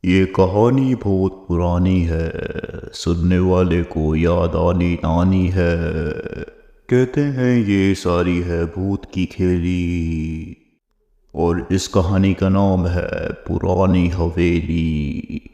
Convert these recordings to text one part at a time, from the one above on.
ये कहानी बहुत पुरानी है। सुनने वाले को याद आनी आनी है। कहते हैं ये सारी है भूत की खेली। और इस कहानी का नाम है पुरानी हवेली।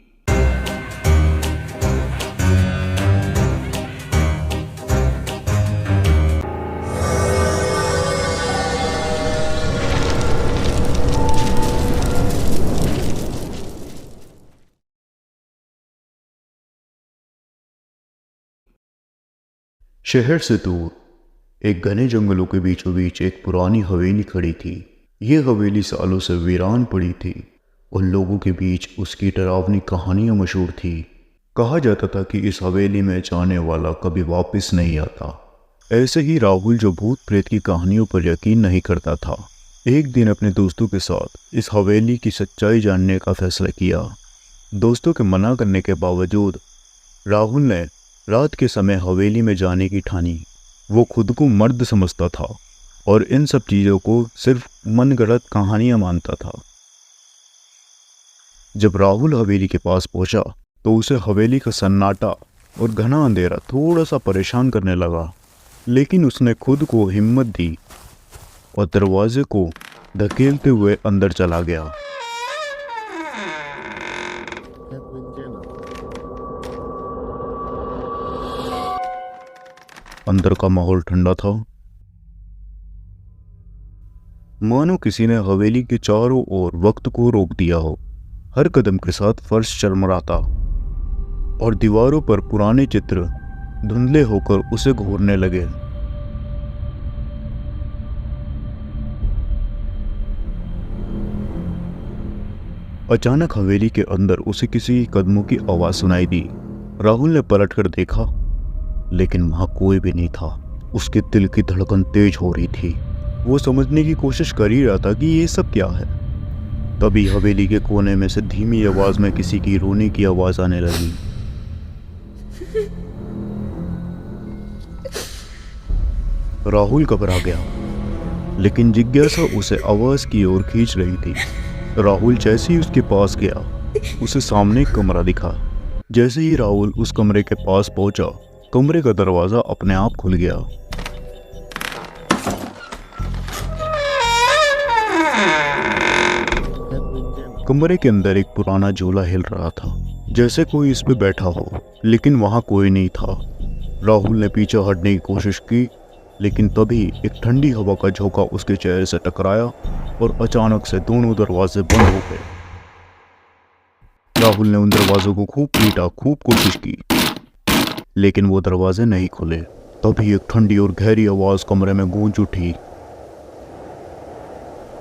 शहर से दूर एक घने जंगलों के बीचों बीच एक पुरानी हवेली खड़ी थी। ये हवेली सालों से वीरान पड़ी थी और लोगों के बीच उसकी डरावनी कहानियां मशहूर थी। कहा जाता था कि इस हवेली में जाने वाला कभी वापस नहीं आता। ऐसे ही राहुल, जो भूत प्रेत की कहानियों पर यकीन नहीं करता था, एक दिन अपने दोस्तों के साथ इस हवेली की सच्चाई जानने का फैसला किया। दोस्तों के मना करने के बावजूद राहुल ने रात के समय हवेली में जाने की ठानी। वो खुद को मर्द समझता था और इन सब चीज़ों को सिर्फ मनगढ़ंत कहानियां मानता था। जब राहुल हवेली के पास पहुंचा तो उसे हवेली का सन्नाटा और घना अंधेरा थोड़ा सा परेशान करने लगा, लेकिन उसने खुद को हिम्मत दी और दरवाजे को धकेलते हुए अंदर चला गया। अंदर का माहौल ठंडा था, मानो किसी ने हवेली के चारों ओर वक्त को रोक दिया हो। हर कदम के साथ फर्श चरमराता और दीवारों पर पुराने चित्र धुंधले होकर उसे घूरने लगे। अचानक हवेली के अंदर उसे किसी कदमों की आवाज सुनाई दी। राहुल ने पलटकर देखा, लेकिन वहां कोई भी नहीं था। उसके दिल की धड़कन तेज हो रही थी। वो समझने की कोशिश कर ही रहा था कि ये सब क्या है। तभी हवेली के कोने में से धीमी आवाज में किसी की रोने की आवाज आने लगी। राहुल घबरा गया, लेकिन जिज्ञासा उसे आवाज की ओर खींच रही थी। राहुल जैसे ही उसके पास गया, उसे सामने एक कमरा दिखा। जैसे ही राहुल उस कमरे के पास पहुंचा, कमरे का दरवाजा अपने आप खुल गया। कमरे के अंदर एक पुराना झूला हिल रहा था, जैसे कोई इस पे बैठा हो, लेकिन वहां कोई नहीं था। राहुल ने पीछे हटने की कोशिश की, लेकिन तभी एक ठंडी हवा का झोंका उसके चेहरे से टकराया और अचानक से दोनों दरवाजे बंद हो गए। राहुल ने उन दरवाजों को खूब पीटा, खूब कोशिश की, लेकिन वो दरवाजे नहीं खुले। तभी एक ठंडी और गहरी आवाज कमरे में गूंज उठी।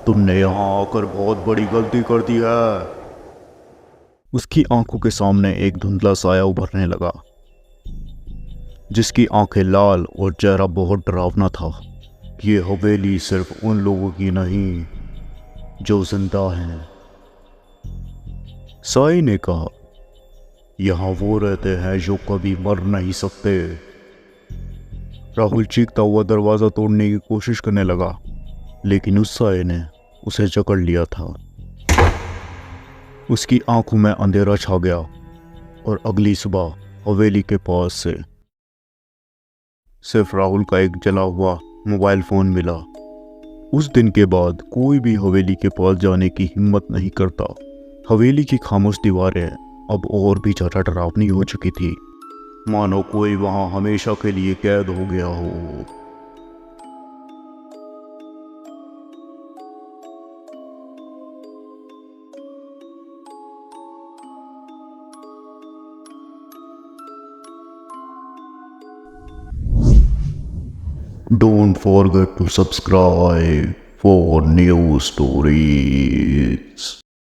तुमने यहां आकर बहुत बड़ी गलती कर दी है। उसकी आंखों के सामने एक धुंधला साया उभरने लगा, जिसकी आंखें लाल और चेहरा बहुत डरावना था। ये हवेली सिर्फ उन लोगों की नहीं जो जिंदा हैं, साई ने कहा। यहां वो रहते हैं जो कभी मर नहीं सकते। राहुल चीखता हुआ दरवाजा तोड़ने की कोशिश करने लगा, लेकिन उस साये ने उसे जकड़ लिया था। उसकी आंखों में अंधेरा छा गया और अगली सुबह हवेली के पास से सिर्फ राहुल का एक जला हुआ मोबाइल फोन मिला। उस दिन के बाद कोई भी हवेली के पास जाने की हिम्मत नहीं करता। हवेली की खामोश दीवारें अब और भी ज्यादा डरावनी हो चुकी थी, मानो कोई वहां हमेशा के लिए कैद हो गया हो। Don't forget to subscribe for new stories.